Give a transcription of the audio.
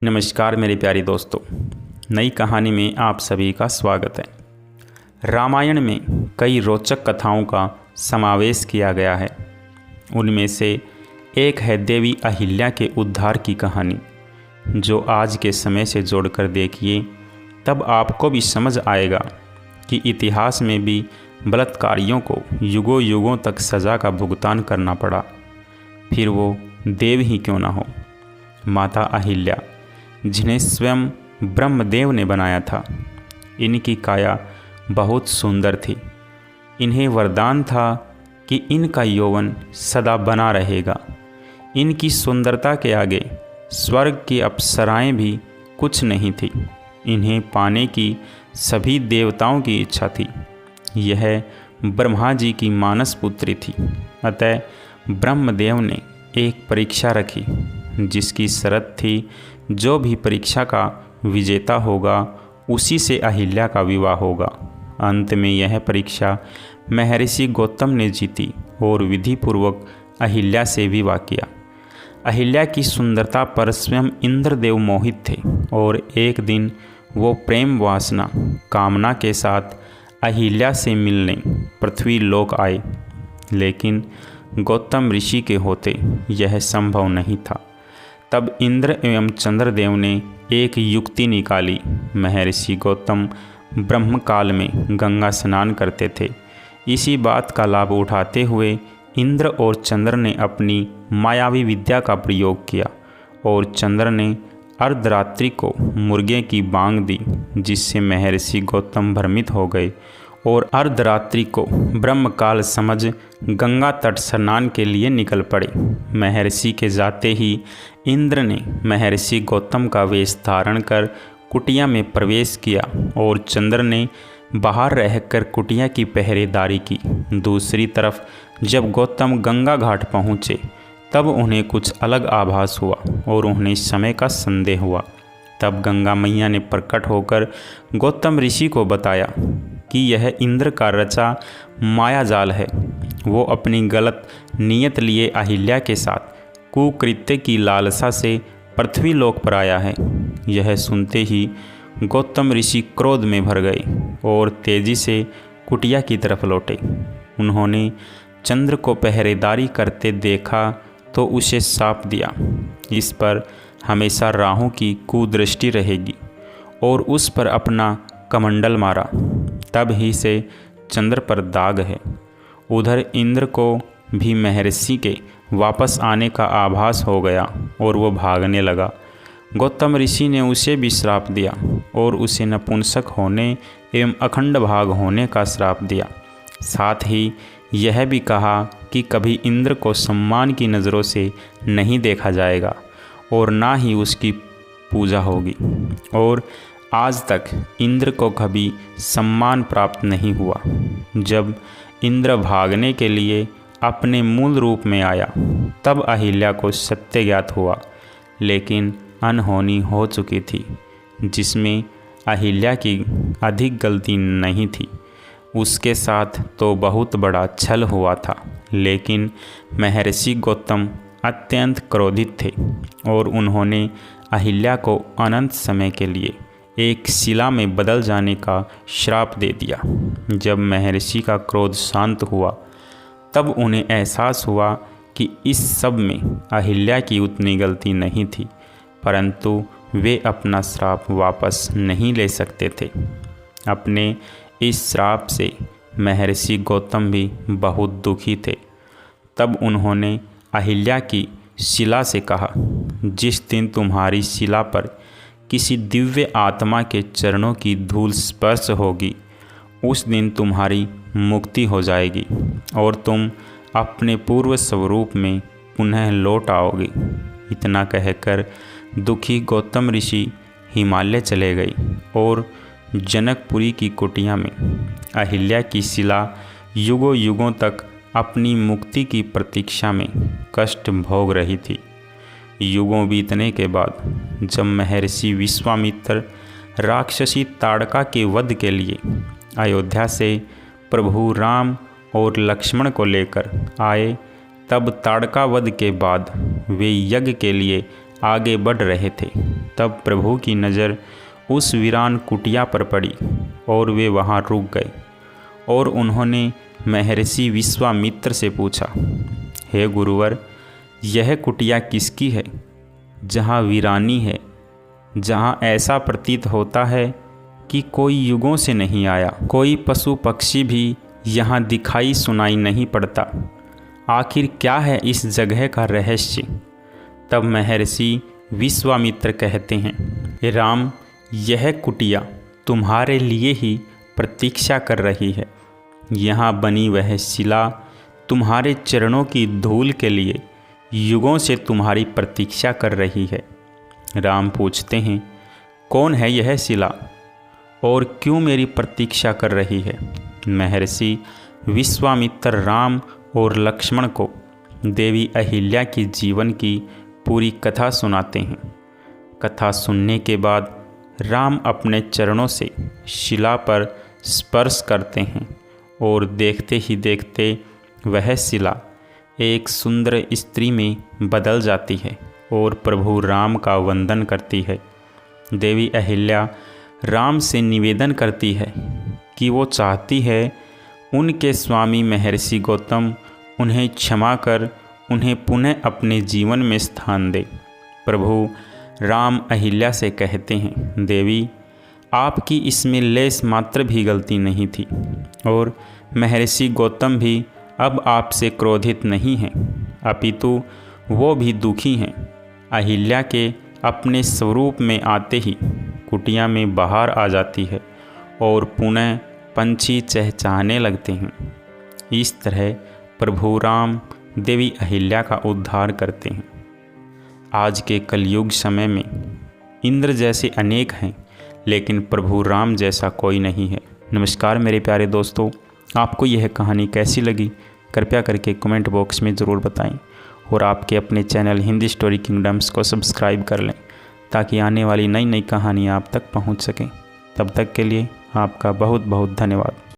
नमस्कार मेरे प्यारे दोस्तों, नई कहानी में आप सभी का स्वागत है। रामायण में कई रोचक कथाओं का समावेश किया गया है। उनमें से एक है देवी अहिल्या के उद्धार की कहानी, जो आज के समय से जोड़कर देखिए तब आपको भी समझ आएगा कि इतिहास में भी बलात्कारियों को युगों युगों तक सज़ा का भुगतान करना पड़ा, फिर वो देव ही क्यों ना हो। माता अहिल्या, जिन्हें स्वयं ब्रह्मदेव ने बनाया था, इनकी काया बहुत सुंदर थी। इन्हें वरदान था कि इनका यौवन सदा बना रहेगा। इनकी सुंदरता के आगे स्वर्ग की अप्सराएं भी कुछ नहीं थी। इन्हें पाने की सभी देवताओं की इच्छा थी। यह ब्रह्मा जी की मानस पुत्री थी। अतः ब्रह्मदेव ने एक परीक्षा रखी, जिसकी शर्त थी जो भी परीक्षा का विजेता होगा उसी से अहिल्या का विवाह होगा। अंत में यह परीक्षा महर्षि गौतम ने जीती और विधिपूर्वक अहिल्या से विवाह किया। अहिल्या की सुंदरता पर स्वयं इंद्रदेव मोहित थे और एक दिन वो प्रेम वासना कामना के साथ अहिल्या से मिलने पृथ्वी लोक आए, लेकिन गौतम ऋषि के होते यह संभव नहीं था। तब इंद्र एवं चंद्रदेव ने एक युक्ति निकाली। महर्षि गौतम ब्रह्मकाल में गंगा स्नान करते थे। इसी बात का लाभ उठाते हुए इंद्र और चंद्र ने अपनी मायावी विद्या का प्रयोग किया और चंद्र ने अर्धरात्रि को मुर्गे की बांग दी, जिससे महर्षि गौतम भ्रमित हो गए और अर्धरात्रि को ब्रह्मकाल समझ गंगा तट स्नान के लिए निकल पड़े। महर्षि के जाते ही इंद्र ने महर्षि गौतम का वेश धारण कर कुटिया में प्रवेश किया और चंद्र ने बाहर रहकर कुटिया की पहरेदारी की। दूसरी तरफ जब गौतम गंगा घाट पहुँचे तब उन्हें कुछ अलग आभास हुआ और उन्हें समय का संदेह हुआ। तब गंगा मैया ने प्रकट होकर गौतम ऋषि को बताया कि यह इंद्र का रचा मायाजाल है। वो अपनी गलत नीयत लिए अहिल्या के साथ कुकृत्य की लालसा से पृथ्वी लोक पर आया है। यह सुनते ही गौतम ऋषि क्रोध में भर गए और तेजी से कुटिया की तरफ लौटे। उन्होंने चंद्र को पहरेदारी करते देखा तो उसे शाप दिया, इस पर हमेशा राहु की कुदृष्टि रहेगी, और उस पर अपना कमंडल मारा। तब ही से चंद्र पर दाग है। उधर इंद्र को भी महर्षि के वापस आने का आभास हो गया और वो भागने लगा। गौतम ऋषि ने उसे भी श्राप दिया और उसे नपुंसक होने एवं अखंड भाग होने का श्राप दिया। साथ ही यह भी कहा कि कभी इंद्र को सम्मान की नज़रों से नहीं देखा जाएगा और ना ही उसकी पूजा होगी। और आज तक इंद्र को कभी सम्मान प्राप्त नहीं हुआ। जब इंद्र भागने के लिए अपने मूल रूप में आया तब अहिल्या को सत्य ज्ञात हुआ, लेकिन अनहोनी हो चुकी थी, जिसमें अहिल्या की अधिक गलती नहीं थी। उसके साथ तो बहुत बड़ा छल हुआ था, लेकिन महर्षि गौतम अत्यंत क्रोधित थे और उन्होंने अहिल्या को अनंत समय के लिए एक शिला में बदल जाने का श्राप दे दिया। जब महर्षि का क्रोध शांत हुआ तब उन्हें एहसास हुआ कि इस सब में अहिल्या की उतनी गलती नहीं थी, परंतु वे अपना श्राप वापस नहीं ले सकते थे। अपने इस श्राप से महर्षि गौतम भी बहुत दुखी थे। तब उन्होंने अहिल्या की शिला से कहा, जिस दिन तुम्हारी शिला पर किसी दिव्य आत्मा के चरणों की धूल स्पर्श होगी, उस दिन तुम्हारी मुक्ति हो जाएगी और तुम अपने पूर्व स्वरूप में पुनः लौट आओगे। इतना कहकर दुखी गौतम ऋषि हिमालय चले गए और जनकपुरी की कुटिया में अहिल्या की शिला युगों युगों तक अपनी मुक्ति की प्रतीक्षा में कष्ट भोग रही थी। युगों बीतने के बाद जब महर्षि विश्वामित्र राक्षसी ताड़का के वध के लिए अयोध्या से प्रभु राम और लक्ष्मण को लेकर आए, तब ताड़का वध के बाद वे यज्ञ के लिए आगे बढ़ रहे थे, तब प्रभु की नज़र उस वीरान कुटिया पर पड़ी और वे वहाँ रुक गए। और उन्होंने महर्षि विश्वामित्र से पूछा, हे गुरुवर, यह कुटिया किसकी है, जहाँ वीरानी है, जहाँ ऐसा प्रतीत होता है कि कोई युगों से नहीं आया, कोई पशु पक्षी भी यहाँ दिखाई सुनाई नहीं पड़ता। आखिर क्या है इस जगह का रहस्य? तब महर्षि विश्वामित्र कहते हैं, हे राम, यह कुटिया तुम्हारे लिए ही प्रतीक्षा कर रही है। यहाँ बनी वह शिला तुम्हारे चरणों की धूल के लिए युगों से तुम्हारी प्रतीक्षा कर रही है। राम पूछते हैं, कौन है यह शिला और क्यों मेरी प्रतीक्षा कर रही है? महर्षि विश्वामित्र राम और लक्ष्मण को देवी अहिल्या के जीवन की पूरी कथा सुनाते हैं। कथा सुनने के बाद राम अपने चरणों से शिला पर स्पर्श करते हैं और देखते ही देखते वह शिला एक सुंदर स्त्री में बदल जाती है और प्रभु राम का वंदन करती है। देवी अहिल्या राम से निवेदन करती है कि वो चाहती है उनके स्वामी महर्षि गौतम उन्हें क्षमा कर उन्हें पुनः अपने जीवन में स्थान दे। प्रभु राम अहिल्या से कहते हैं, देवी, आपकी इसमें लेस मात्र भी गलती नहीं थी और महर्षि गौतम भी अब आपसे क्रोधित नहीं हैं, अपितु वो भी दुखी हैं। अहिल्या के अपने स्वरूप में आते ही कुटिया में बाहर आ जाती है और पुनः पंछी चहचहाने लगते हैं। इस तरह प्रभु राम देवी अहिल्या का उद्धार करते हैं। आज के कलयुग समय में इंद्र जैसे अनेक हैं, लेकिन प्रभु राम जैसा कोई नहीं है। नमस्कार मेरे प्यारे दोस्तों, आपको यह कहानी कैसी लगी कृपया करके कमेंट बॉक्स में ज़रूर बताएं और आपके अपने चैनल हिंदी स्टोरी किंगडम्स को सब्सक्राइब कर लें ताकि आने वाली नई नई कहानियाँ आप तक पहुंच सकें। तब तक के लिए आपका बहुत बहुत धन्यवाद।